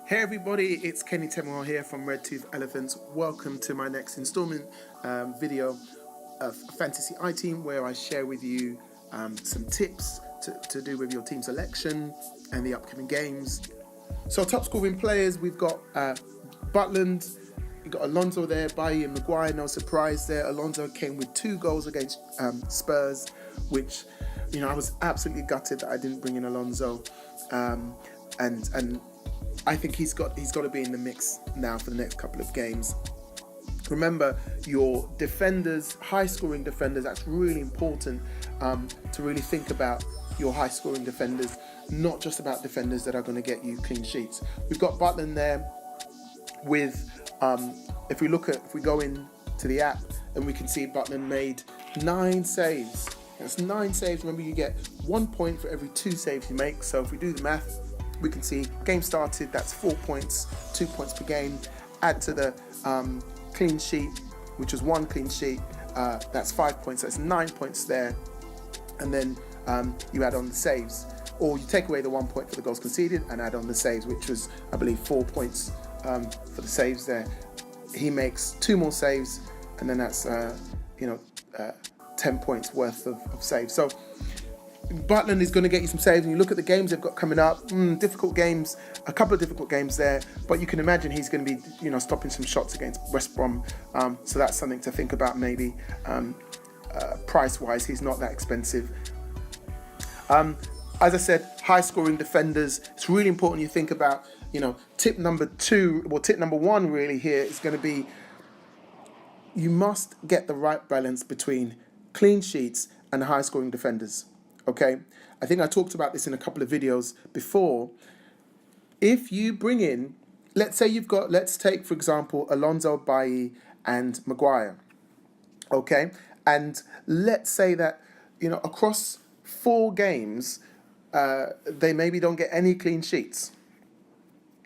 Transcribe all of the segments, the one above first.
Hey everybody, it's Kenny Temuel here from RedToothElephants. Welcome to my next installment video of Fantasy iTeam, where I share with you some tips to do with your team selection and the upcoming games. So top scoring players, we've got Butland, we've got Alonso there, Bailly and Maguire, no surprise there. Alonso came with 2 goals against Spurs, which, I was absolutely gutted that I didn't bring in Alonso. And I think he's got to be in the mix now for the next couple of games. Remember, your defenders, high-scoring defenders, that's really important to really think about your high-scoring defenders, not just about defenders that are going to get you clean sheets. We've got Butland there with, if we go into the app, and we can see Butland made 9 saves. That's 9 saves. Remember, you get 1 point for every 2 saves you make. So if we do the math, we can see game started, that's 4 points, 2 points per game. Add to the clean sheet, which was 1 clean sheet, that's 5 points, that's 9 points there. And then you add on the saves, or you take away the 1 point for the goals conceded and add on the saves, which was, I believe, 4 points for the saves there. He makes 2 more saves, and then that's 10 points worth of saves. So Butland is going to get you some saves, and you look at the games they've got coming up. Difficult games, a couple of difficult games there, but you can imagine he's going to be, stopping some shots against West Brom. So that's something to think about. Maybe price-wise, he's not that expensive. As I said, high-scoring defenders. It's really important you think about. Tip number 1 really here is going to be, you must get the right balance between clean sheets and high-scoring defenders. Okay, I think I talked about this in a couple of videos before. If you bring in, let's take, for example, Alonso, Bailly and Maguire. Okay, and let's say that, across 4 games, they maybe don't get any clean sheets.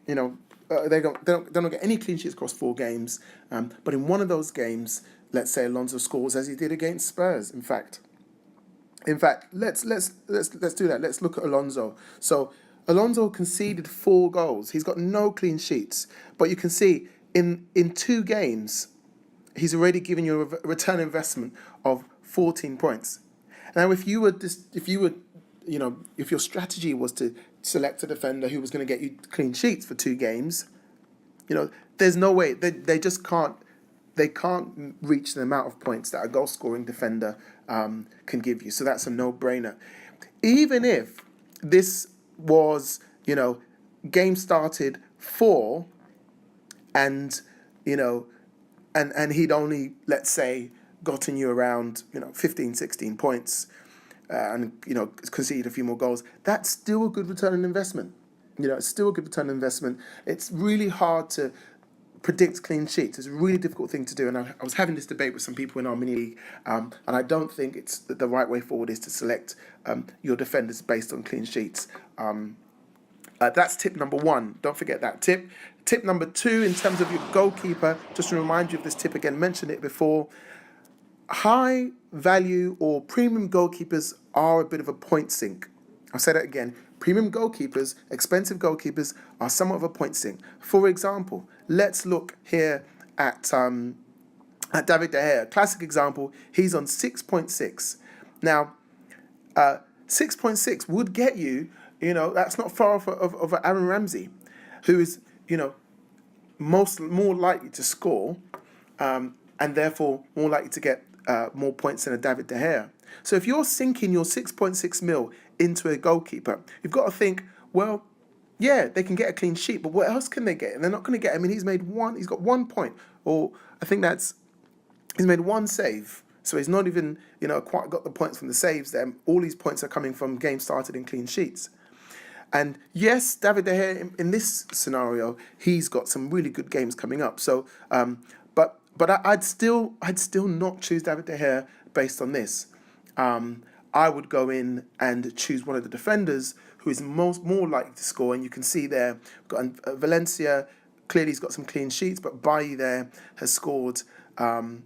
They don't get any clean sheets across 4 games. But in one of those games, let's say Alonso scores as he did against Spurs. In fact, let's do that. Let's look at Alonso. So Alonso conceded 4 goals. He's got no clean sheets, but you can see in 2 games, he's already given you a return investment of 14 points. Now, if your strategy was to select a defender who was going to get you clean sheets for 2 games, there's no way they just can't. They can't reach the amount of points that a goal-scoring defender can give you. So that's a no-brainer. Even if this was, game started 4, and and he'd only, let's say, gotten you around 15, 16 points, and conceded a few more goals, that's still a good return on investment. It's still a good return on investment. It's really hard to predict clean sheets. It's a really difficult thing to do, and I was having this debate with some people in our mini league, and I don't think it's the right way forward is to select your defenders based on clean sheets. That's tip number 1. Don't forget that tip. Tip number 2, in terms of your goalkeeper, just to remind you of this tip again, mentioned it before. High value or premium goalkeepers are a bit of a point sink. I'll say that again. Premium goalkeepers, expensive goalkeepers, are somewhat of a point sink. For example, let's look here at David De Gea. Classic example, he's on 6.6. Now, 6.6 would get you, that's not far off of Aaron Ramsey, who is, more likely to score, and therefore more likely to get more points than a David De Gea. So if you're sinking your 6.6 mil into a goalkeeper, you've got to think, well, yeah, they can get a clean sheet, but what else can they get? And they're not going to get. He's got 1 point, or I think he's made 1 save. So he's not even, quite got the points from the saves there. All these points are coming from games started in clean sheets. And yes, David De Gea, in this scenario, he's got some really good games coming up. So, but I'd still not choose David De Gea based on this. I would go in and choose one of the defenders who is more likely to score. And you can see there, we've got Valencia, clearly he's got some clean sheets, but Bailly there has scored. And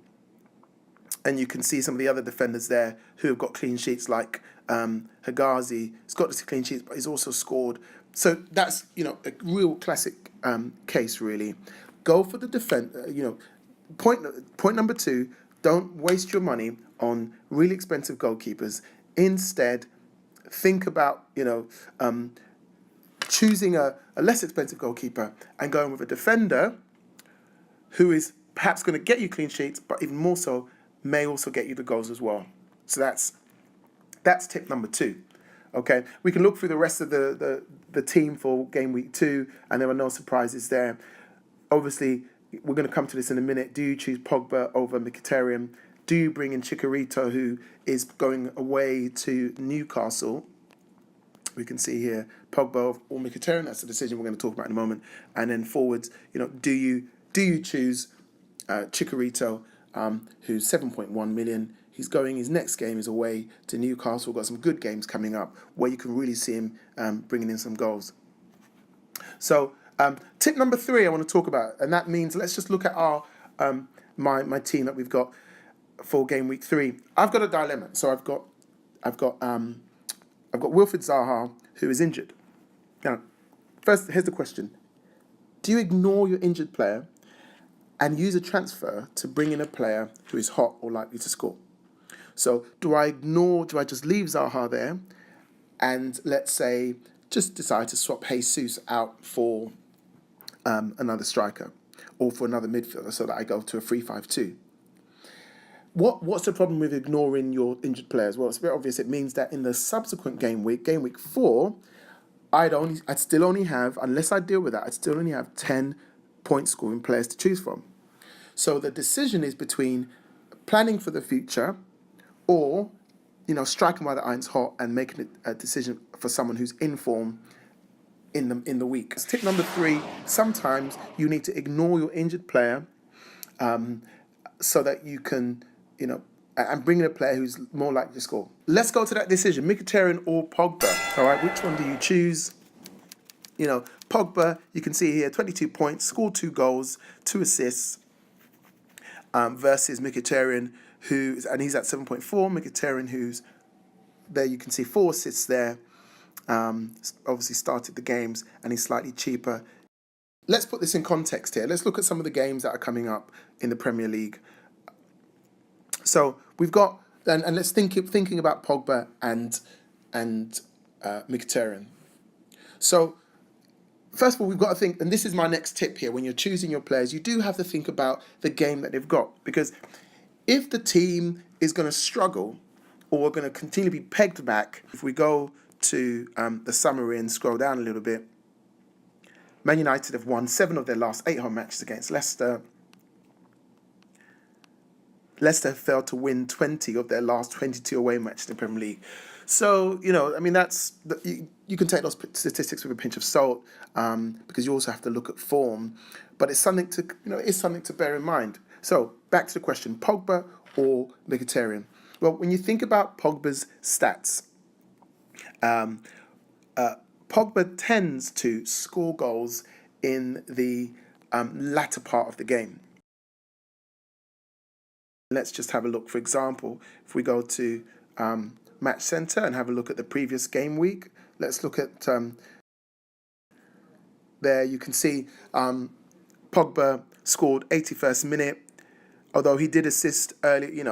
you can see some of the other defenders there who have got clean sheets, like Hegazi. He's got the clean sheets, but he's also scored. So that's, a real classic case, really. Go for the defense. Point number two: don't waste your money on really expensive goalkeepers. Instead, think about choosing a less expensive goalkeeper and going with a defender who is perhaps going to get you clean sheets, but even more so, may also get you the goals as well. So that's tip number two. Okay, we can look through the rest of the team for game week 2, and there are no surprises there. Obviously, we're going to come to this in a minute. Do you choose Pogba over Mkhitaryan? Do you bring in Chicharito, who is going away to Newcastle? We can see here Pogba or Mkhitaryan. That's a decision we're going to talk about in a moment. And then forwards, do you choose Chicharito, who's 7.1 million? He's going. His next game is away to Newcastle. Got some good games coming up where you can really see him bringing in some goals. So tip number 3 I want to talk about, and that means let's just look at our my team that we've got for game week 3. I've got a dilemma. So I've got Wilfried Zaha, who is injured. Now, first, here's the question: do you ignore your injured player and use a transfer to bring in a player who is hot or likely to score? So do I just leave Zaha there and, let's say, just decide to swap Jesus out for another striker or for another midfielder so that I go to a 3-5-2? What's the problem with ignoring your injured players? Well, it's very obvious. It means that in the subsequent game week 4, I'd still only have, unless I deal with that, I'd still only have 10 point scoring players to choose from. So the decision is between planning for the future or, striking while the iron's hot and making a decision for someone who's in form in the week. Tip number 3: sometimes you need to ignore your injured player so that you can, and bring in a player who's more likely to score. Let's go to that decision: Mkhitaryan or Pogba. All right, which one do you choose? Pogba, you can see here, 22 points, scored 2 goals, 2 assists, versus Mkhitaryan, and he's at 7.4. Mkhitaryan, who's there, you can see 4 assists there. Obviously started the games, and he's slightly cheaper. Let's put this in context here. Let's look at some of the games that are coming up in the Premier League. So we've got, and let's thinking about Pogba and Mkhitaryan. So first of all, we've got to think, and this is my next tip here, when you're choosing your players, you do have to think about the game that they've got. Because if the team is going to struggle or going to continue to be pegged back, if we go to the summary and scroll down a little bit, Man United have won 7 of their last 8 home matches against Leicester. Leicester have failed to win 20 of their last 22 away matches in the Premier League. So, that's you can take those statistics with a pinch of salt because you also have to look at form. But it's something to bear in mind. So back to the question: Pogba or Mkhitaryan? Well, when you think about Pogba's stats, Pogba tends to score goals in the latter part of the game. Let's just have a look. For example, if we go to Match Center and have a look at the previous game week, let's look at there. You can see Pogba scored 81st minute, although he did assist early.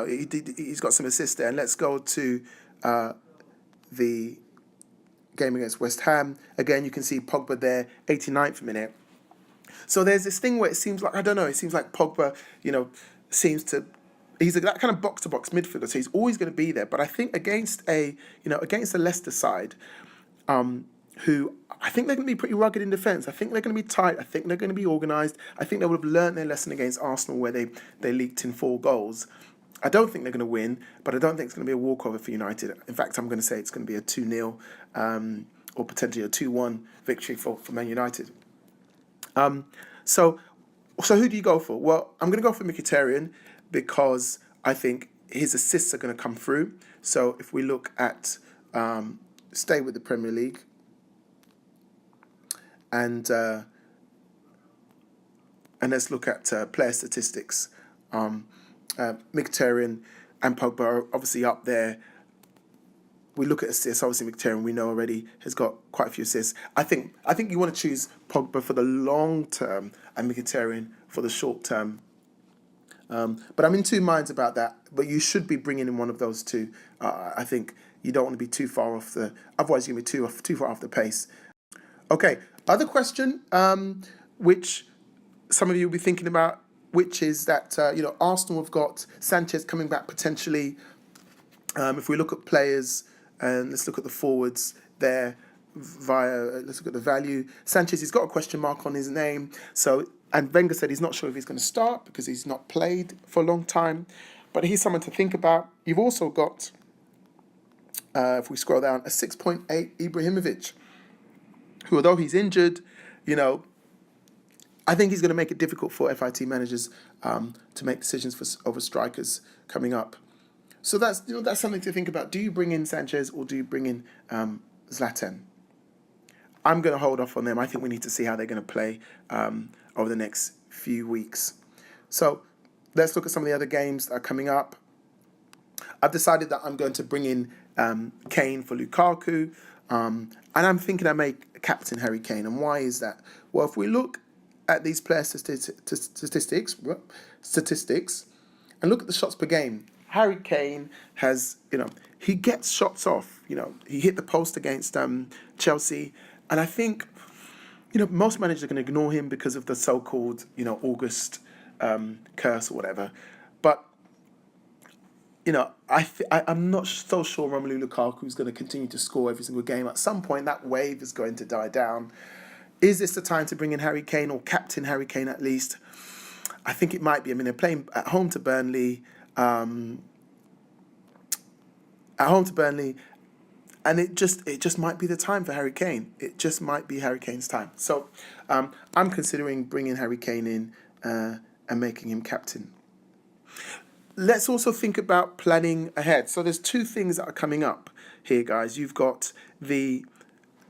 He's got some assists there. And let's go to the game against West Ham. Again, you can see Pogba there, 89th minute. So there's this thing where it seems like, it seems like Pogba, seems to, he's that kind of box-to-box midfielder, so he's always going to be there. But I think against the Leicester side, who I think they're going to be pretty rugged in defence. I think they're going to be tight. I think they're going to be organised. I think they would have learned their lesson against Arsenal where they leaked in 4 goals. I don't think they're going to win, but I don't think it's going to be a walkover for United. In fact, I'm going to say it's going to be a 2-0 or potentially a 2-1 victory for Man United. So who do you go for? Well, I'm going to go for Mkhitaryan because I think his assists are going to come through. So if we look at, stay with the Premier League, and let's look at player statistics. Mkhitaryan and Pogba are obviously up there we look at assists. Obviously, Mkhitaryan, we know already, has got quite a few assists. I think you want to choose Pogba for the long term and Mkhitaryan for the short term. But I'm in two minds about that. But you should be bringing in one of those two. I think you don't want to be too far off otherwise you're going to be too far off the pace. Okay, other question, which some of you will be thinking about, which is that Arsenal have got Sanchez coming back potentially. If we look at players, and let's look at the forwards there let's look at the value. Sanchez, he's got a question mark on his name. And Wenger said he's not sure if he's going to start because he's not played for a long time. But he's someone to think about. You've also got, if we scroll down, a 6.8 Ibrahimovic, who, although he's injured, I think he's going to make it difficult for FIT managers to make decisions over strikers coming up. So that's something to think about. Do you bring in Sanchez or do you bring in Zlatan? I'm going to hold off on them. I think we need to see how they're going to play over the next few weeks. So let's look at some of the other games that are coming up. I've decided that I'm going to bring in Kane for Lukaku. And I'm thinking I make captain Harry Kane. And why is that? Well, if we look at these player statistics and look at the shots per game, Harry Kane has, he gets shots off. He hit the post against Chelsea. And I think, most managers are going to ignore him because of the so-called, August curse or whatever. But, I'm not so sure Romelu Lukaku is going to continue to score every single game. At some point, that wave is going to die down. Is this the time to bring in Harry Kane or captain Harry Kane at least? I think it might be. I mean, they're playing at home to Burnley. And it just might be the time for Harry Kane. It just might be Harry Kane's time. So I'm considering bringing Harry Kane in and making him captain. Let's also think about planning ahead. So there's two things that are coming up here, guys. You've got the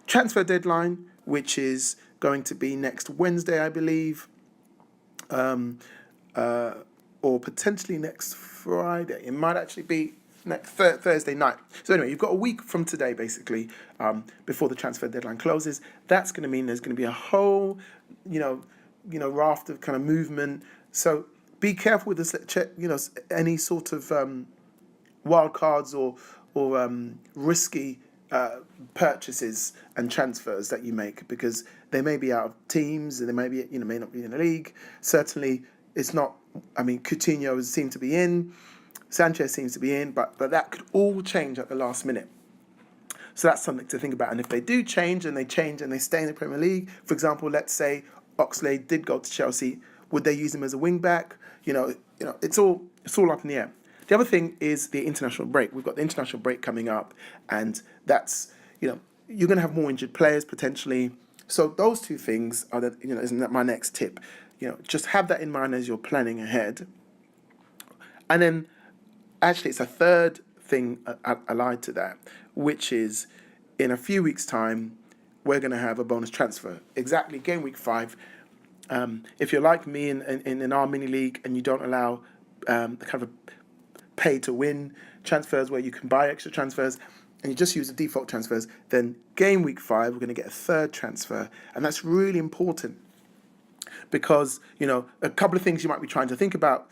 transfer deadline, which is going to be next Wednesday, I believe, or potentially next Friday. It might actually be next Thursday night. So anyway, you've got a week from today, basically, before the transfer deadline closes. That's going to mean there's going to be a whole, raft of kind of movement. So be careful with this. Check, any sort of wild cards or risky purchases and transfers that you make, because they may be out of teams and they may be, may not be in the league. Certainly, it's not. I mean, Coutinho seems to be in. Sanchez seems to be in, but that could all change at the last minute. So that's something to think about. And if they do change and they stay in the Premier League, for example, let's say Oxlade did go to Chelsea, would they use him as a wing back? It's all up in the air. The other thing is the international break. We've got the international break coming up, and that's, you're going to have more injured players potentially. So those two things are isn't that my next tip? Just have that in mind as you're planning ahead. And then, actually, it's a third thing allied to that, which is in a few weeks' time, we're going to have a bonus transfer. Exactly, game week 5. If you're like me in our mini league and you don't allow the kind of pay to win transfers where you can buy extra transfers and you just use the default transfers, then game week 5, we're going to get a third transfer. And that's really important because, a couple of things you might be trying to think about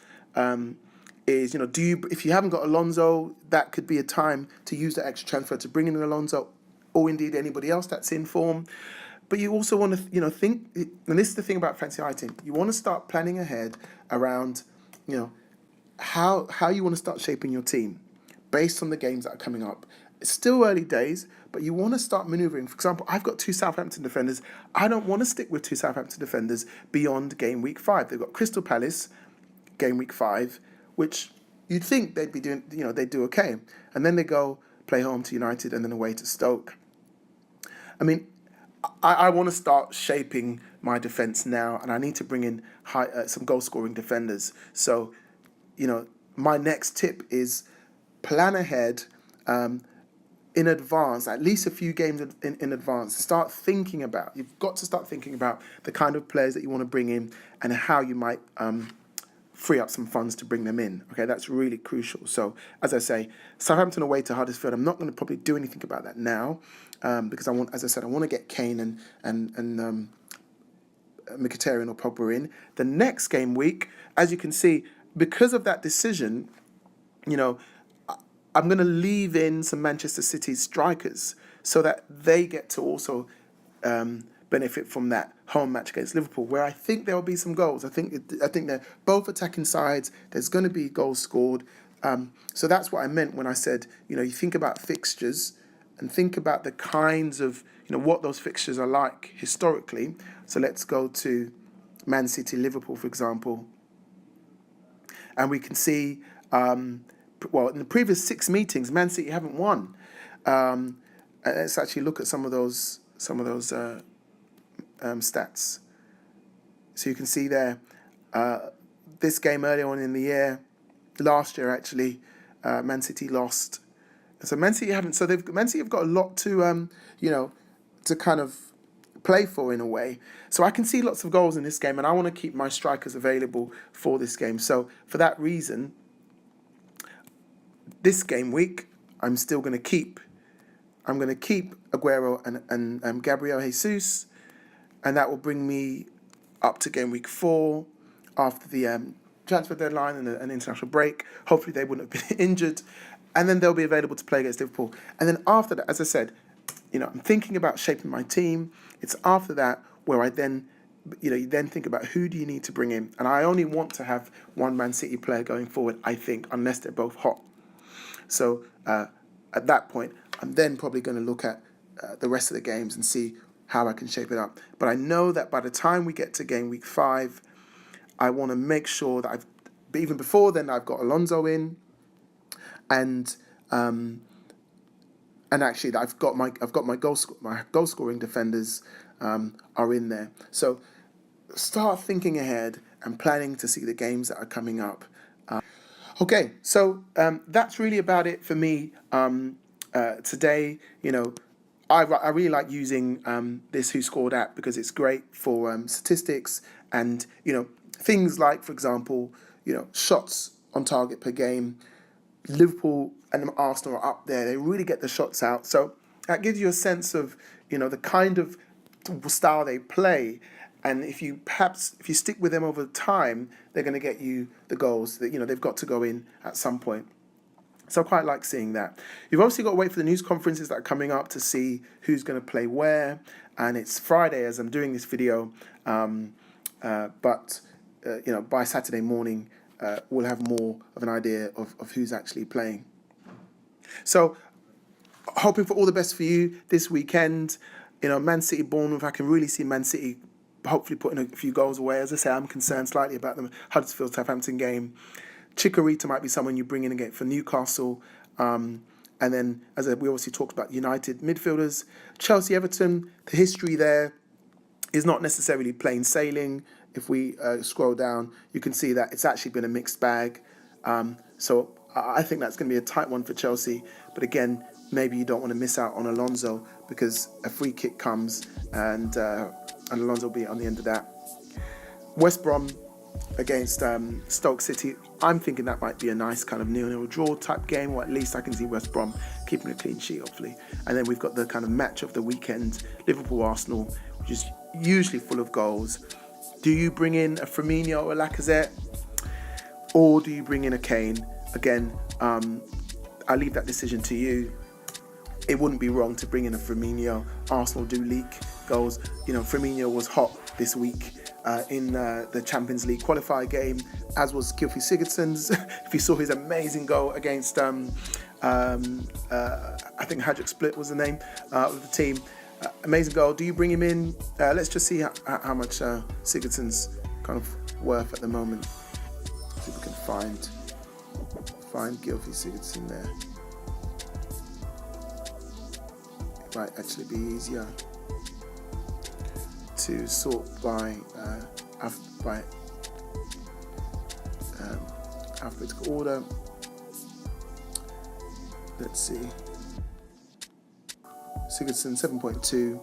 is, if you haven't got Alonso, that could be a time to use that extra transfer to bring in Alonso or indeed anybody else that's in form. But you also want to, think, and this is the thing about Fantasy iTeam, you want to start planning ahead around, how you want to start shaping your team based on the games that are coming up. It's still early days, but you want to start manoeuvring. For example, I've got 2 Southampton defenders. I don't want to stick with 2 Southampton defenders beyond game week 5. They've got Crystal Palace, game week 5, which you'd think they'd be doing, they'd do okay. And then they go play home to United and then away to Stoke. I mean, I want to start shaping my defence now, and I need to bring in some goal-scoring defenders. So, my next tip is plan ahead in advance, at least a few games in advance. You've got to start thinking about the kind of players that you want to bring in and how you might free up some funds to bring them in. Okay, that's really crucial. So as I say, Southampton away to Huddersfield. I'm not going to probably do anything about that now because I want, as I said, I want to get Kane and Mkhitaryan or Pogba in. The next game week, as you can see, because of that decision, you know, I'm going to leave in some Manchester City strikers so that they get to also benefit from that home match against Liverpool, where I think there will be some goals. I think they're both attacking sides. There's going to be goals scored. So that's what I meant when I said, you know, you think about fixtures and think about the kinds of, you know, what those fixtures are like historically. So let's go to Man City, Liverpool, for example. And we can see, well, in the previous 6 meetings, Man City haven't won. Let's actually look at some of those stats. So you can see there, this game earlier on in the year, last year actually, Man City lost. So Man City haven't. So Man City have got a lot to, you know, to kind of play for in a way. So I can see lots of goals in this game, and I want to keep my strikers available for this game. So for that reason, this game week, I'm still going to keep. I'm going to keep Aguero and Gabriel Jesus, and that will bring me up to game week 4 after the transfer deadline and an international break. Hopefully they wouldn't have been injured, and then they'll be available to play against Liverpool. And then after that, as I said, you know, I'm thinking about shaping my team. It's after that where I then, you know, you then think about who do you need to bring in. And I only want to have one Man City player going forward, I think, unless they're both hot. So at that point, I'm then probably going to look at the rest of the games and see how I can shape it up. But I know that by the time we get to game week 5, I want to make sure that even before then, I've got Alonso in, and actually I've got my goal scoring defenders are in there. So start thinking ahead and planning to see the games that are coming up. Okay, so that's really about it for me today. You know, I really like using this Who Scored app because it's great for statistics and, you know, things like, for example, you know, shots on target per game. Liverpool and Arsenal are up there. They really get the shots out. So that gives you a sense of, you know, the kind of style they play. And if you stick with them over time, they're going to get you the goals that, you know, they've got to go in at some point. So I quite like seeing that. You've obviously got to wait for the news conferences that are coming up to see who's going to play where. And it's Friday as I'm doing this video. But you know, by Saturday morning, we'll have more of an idea of who's actually playing. So hoping for all the best for you this weekend. You know, Man City, Bournemouth, I can really see Man City hopefully putting a few goals away. As I say, I'm concerned slightly about the Huddersfield Southampton game. Chikorita might be someone you bring in again for Newcastle. And then, as we obviously talked about, United midfielders. Chelsea, Everton, the history there is not necessarily plain sailing. If we scroll down, you can see that it's actually been a mixed bag. So I think that's going to be a tight one for Chelsea. But again, maybe you don't want to miss out on Alonso because a free kick comes and Alonso will be on the end of that. West Brom against Stoke City. I'm thinking that might be a nice kind of 0-0 draw type game, or at least I can see West Brom keeping a clean sheet, hopefully. And then we've got the kind of match of the weekend, Liverpool-Arsenal, which is usually full of goals. Do you bring in a Firmino or a Lacazette? Or do you bring in a Kane? Again, I leave that decision to you. It wouldn't be wrong to bring in a Firmino. Arsenal do leak goals. You know, Firmino was hot this week in the Champions League qualifier game, as was Gylfi Sigurdsson's. If you saw his amazing goal against, I think Hajduk Split was the name of the team. Amazing goal. Do you bring him in? Let's just see how much Sigurdsson's kind of worth at the moment. See if we can find Gylfi Sigurdsson there. It might actually be easier to sort by alphabetical order. Let's see. Sigurdsson 7.2.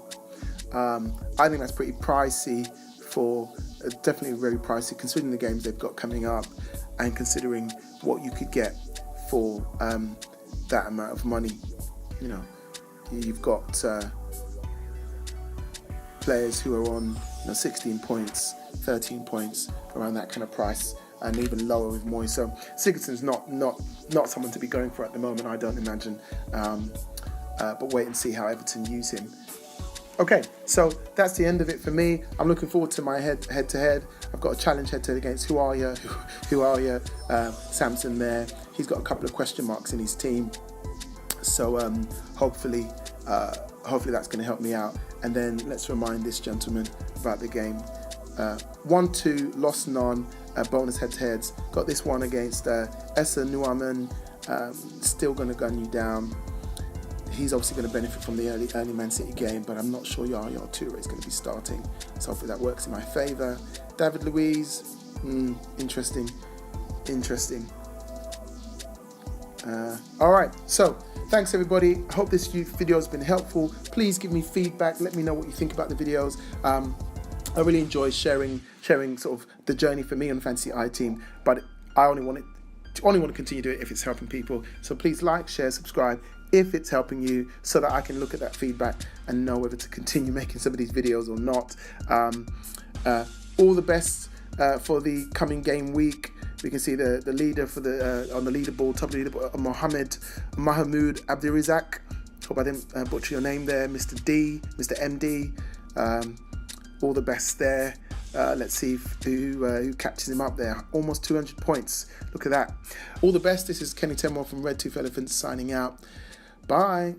I think that's pretty pricey for definitely very pricey, considering the games they've got coming up and considering what you could get for that amount of money. You know, you've got players who are on 16 points, 13 points, around that kind of price, and even lower with Moyes. So Sigurdsson's not someone to be going for at the moment, I don't imagine. But wait and see how Everton use him. Okay, so that's the end of it for me. I'm looking forward to my head-to-head. I've got a challenge head-to-head against Who Are You? Samson there. He's got a couple of question marks in his team. So hopefully that's going to help me out. And then let's remind this gentleman about the game. 1-2, lost none, bonus head-to-heads. Got this one against Essa Nuaman. Still going to gun you down. He's obviously going to benefit from the early Man City game, but I'm not sure Yaya Toure is going to be starting. So hopefully that works in my favour. David Luiz, interesting. All right, so thanks everybody. I hope this video has been helpful. Please give me feedback. Let me know what you think about the videos. I really enjoy sharing sort of the journey for me on Fantasy iTeam, but I only want to continue to do it if it's helping people. So please like, share, subscribe if it's helping you, so that I can look at that feedback and know whether to continue making some of these videos or not. All the best for the coming game week. We can see the leader for the on the leaderboard, top leaderboard, Mahmoud Abdirizak. Hope I didn't butcher your name there, Mr. D, Mr. MD. All the best there. Let's see who catches him up there. Almost 200 points. Look at that. All the best. This is Kenny Temwell from RedToothElephants signing out. Bye.